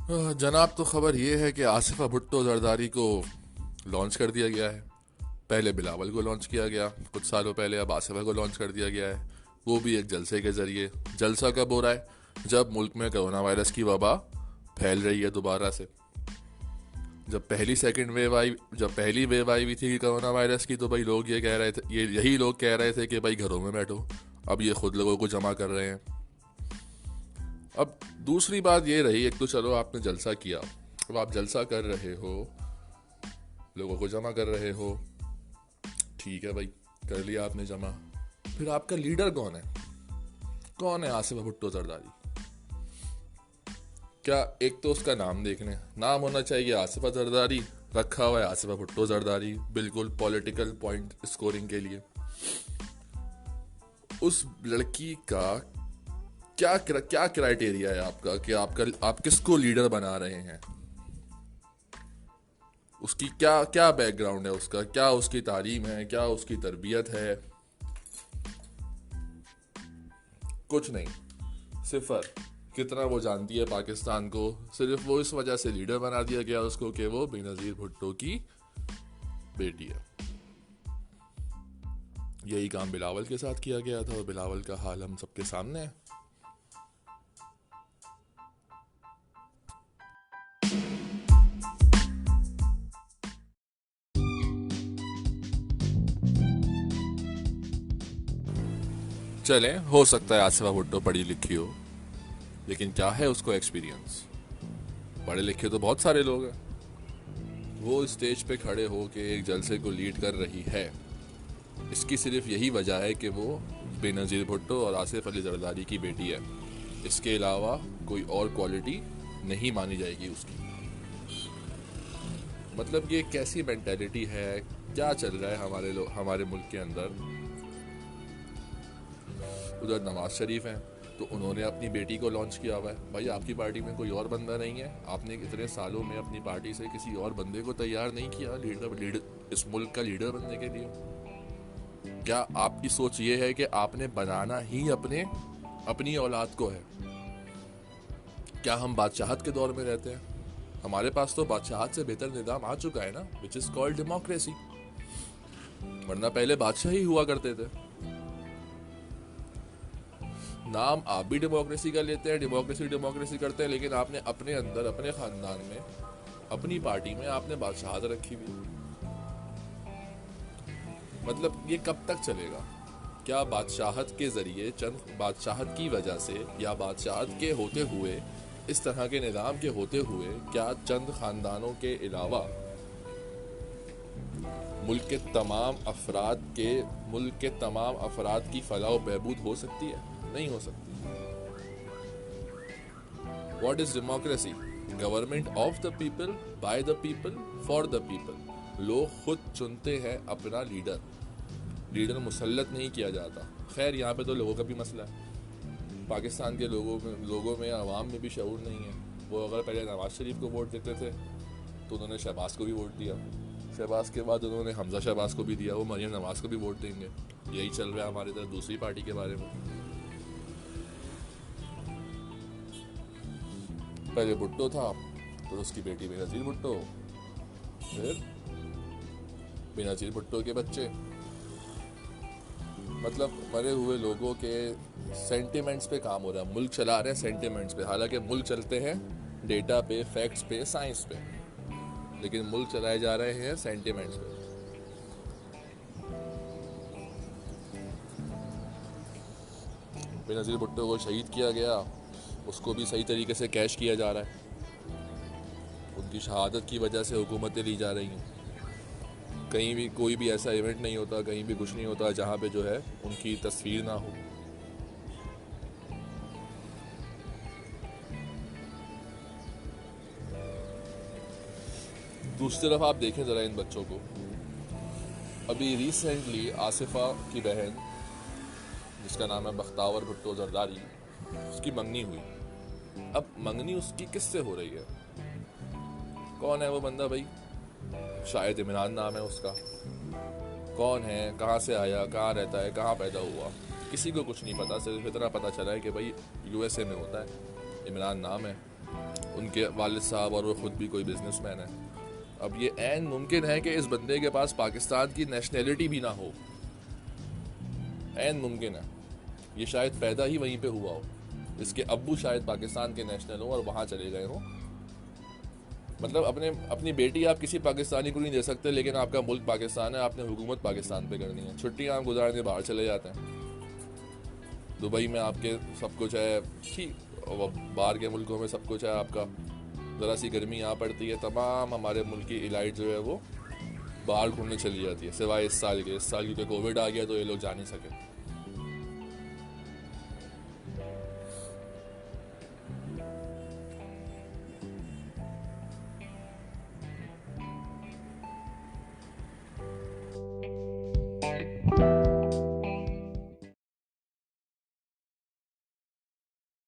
जनाब, तो खबर ये है कि आसिफा भुट्टो जरदारी को लॉन्च कर दिया गया है। पहले बिलावल को लॉन्च किया गया कुछ सालों पहले, अब आसिफा को लॉन्च कर दिया गया है, वो भी एक जलसे के जरिए। जलसा कब हो रहा है? जब मुल्क में कोरोना वायरस की वबा फैल रही है दोबारा से। जब पहली वेव आई हुई थी कोरोना वायरस की, तो भाई लोग ये कह रहे थे, यही लोग कह रहे थे कि भाई घरों में बैठो। अब ये खुद लोगों को जमा कर रहे हैं। अब दूसरी बात ये रही, एक तो चलो आपने जलसा किया, अब आप जलसा कर रहे हो, लोगों को जमा कर रहे हो, ठीक है भाई, कर लिया आपने जमा। फिर आपका लीडर कौन है? कौन है आसिफ भुट्टो जरदारी? क्या एक तो उसका नाम देख लें, नाम होना चाहिए आसिफा जरदारी, रखा हुआ है आसिफा भुट्टो जरदारी, बिल्कुल पॉलिटिकल पॉइंट स्कोरिंग के लिए। उस लड़की का क्या क्राइटेरिया है आपका कि आप किसको लीडर बना रहे हैं? उसकी क्या क्या बैकग्राउंड है, उसका क्या, उसकी तालीम है, क्या उसकी तरबियत है? कुछ नहीं, सिफर। कितना वो जानती है पाकिस्तान को, सिर्फ वो इस वजह से लीडर बना दिया गया उसको कि वो बेनजीर भुट्टो की बेटी है। यही काम बिलावल के साथ किया गया था और बिलावल का हाल हम सबके सामने है। चले, हो सकता है आसिफा भुट्टो पढ़ी लिखी हो, लेकिन क्या है उसको एक्सपीरियंस? पढ़े लिखे तो बहुत सारे लोग हैं। वो स्टेज पे खड़े हो के एक जलसे को लीड कर रही है, इसकी सिर्फ यही वजह है कि वो बेनज़ीर भुट्टो और आसिफ अली जरदारी की बेटी है। इसके अलावा कोई और क्वालिटी नहीं मानी जाएगी उसकी। मतलब ये कैसी मेंटेलिटी है, क्या चल रहा है हमारे मुल्क के अंदर? उधर नवाज शरीफ हैं, तो उन्होंने अपनी बेटी को लॉन्च किया हुआ है। भाई आपकी पार्टी में कोई और बंदा नहीं है? आपने इतने सालों में अपनी पार्टी से किसी और बंदे को तैयार नहीं किया लीडर, इस मुल्क का लीडर बनने के लिए? क्या आपकी सोच ये है कि आपने बनाना ही अपनी औलाद को है? क्या हम बादशाहत के दौर में रहते हैं? हमारे पास तो बादशाहत से बेहतर निज़ाम आ चुका है ना, विच इज कॉल्ड डेमोक्रेसी। वरना पहले बादशाह ही हुआ करते थे। नाम आप भी डेमोक्रेसी का लेते हैं, डेमोक्रेसी करते हैं, लेकिन आपने अपने अंदर, अपने खानदान में, अपनी पार्टी में आपने बादशाहत रखी हुई। मतलब ये कब तक चलेगा? क्या बादशाहत के जरिए, चंद बादशाहत की वजह से, या बादशाहत के होते हुए, इस तरह के निज़ाम के होते हुए, क्या चंद खानदानों के अलावा मुल्क के तमाम अफराद की फलाह बहबूद हो सकती है? नहीं हो सकती। What is democracy? Government of the people, by the people, for the people. लोग खुद चुनते हैं अपना लीडर, लीडर मुसल्लत नहीं किया जाता। खैर यहाँ पे तो लोगों का भी मसला है। पाकिस्तान के लोगों में आवाम में भी शऊर नहीं है। वो अगर पहले नवाज शरीफ को वोट देते थे, तो उन्होंने शहबाज को भी वोट दिया। शहबाज के बाद उन्होंने हमजा शहबाज को भी दिया, वो मरियम नवाज को भी वोट देंगे। यही चल रहा है हमारी तरफ दूसरी पार्टी के बारे में। पहले भुट्टो था, तो उसकी बेटी बेनज़ीर भुट्टो, फिर बेनज़ीर भुट्टो के बच्चे। मतलब मरे हुए लोगों के सेंटिमेंट्स पे काम हो रहा है। मुल्क चला रहे हैं सेंटिमेंट्स पे, हालांकि मुल्क चलते हैं डेटा पे, फैक्ट्स पे, साइंस पे, लेकिन मुल्क चलाए जा रहे हैं सेंटिमेंट्स पे। बेनज़ीर भुट्टो को शहीद किया गया, उसको भी सही तरीके से कैश किया जा रहा है। उनकी शहादत की वजह से हुकूमतें ली जा रही हैं। कहीं भी कोई भी ऐसा इवेंट नहीं होता, कहीं भी कुछ नहीं होता जहाँ पे जो है उनकी तस्वीर ना हो। दूसरी तरफ आप देखें ज़रा इन बच्चों को। अभी रिसेंटली आसिफा की बहन, जिसका नाम है बख्तावर भुट्टो जरदारी, उसकी मंगनी हुई। अब मंगनी उसकी किससे हो रही है? कौन है वो बंदा भाई? शायद इमरान नाम है उसका। कौन है, कहाँ से आया, कहाँ रहता है, कहाँ पैदा हुआ, किसी को कुछ नहीं पता। सिर्फ इतना पता चला है कि भाई यूएसए में होता है, इमरान नाम है, उनके वालिद साहब और वो ख़ुद भी कोई बिजनेसमैन है। अब ये ऐन मुमकिन है कि इस बंदे के पास पाकिस्तान की नेशनैलिटी भी ना हो, ऐन मुमकिन है। ये शायद पैदा ही वहीं पे हुआ हो, इसके अब्बू शायद पाकिस्तान के नेशनल हो और वहाँ चले गए हों। मतलब अपनी बेटी आप किसी पाकिस्तानी को नहीं दे सकते, लेकिन आपका मुल्क पाकिस्तान है, आपने हुकूमत पाकिस्तान पे करनी है। छुट्टियाँ आप गुजारने बाहर चले जाते हैं, दुबई में आपके सब कुछ है, ठीक, बाहर के मुल्कों में सब कुछ है आपका। ज़रा सी गर्मी यहाँ पड़ती है, तमाम हमारे मुल्क की इलाइट जो है वो बाहर घूमने चली जाती है, सिवाय इस साल के। इस साल क्योंकि कोविड आ गया तो ये लोग जा नहीं सके।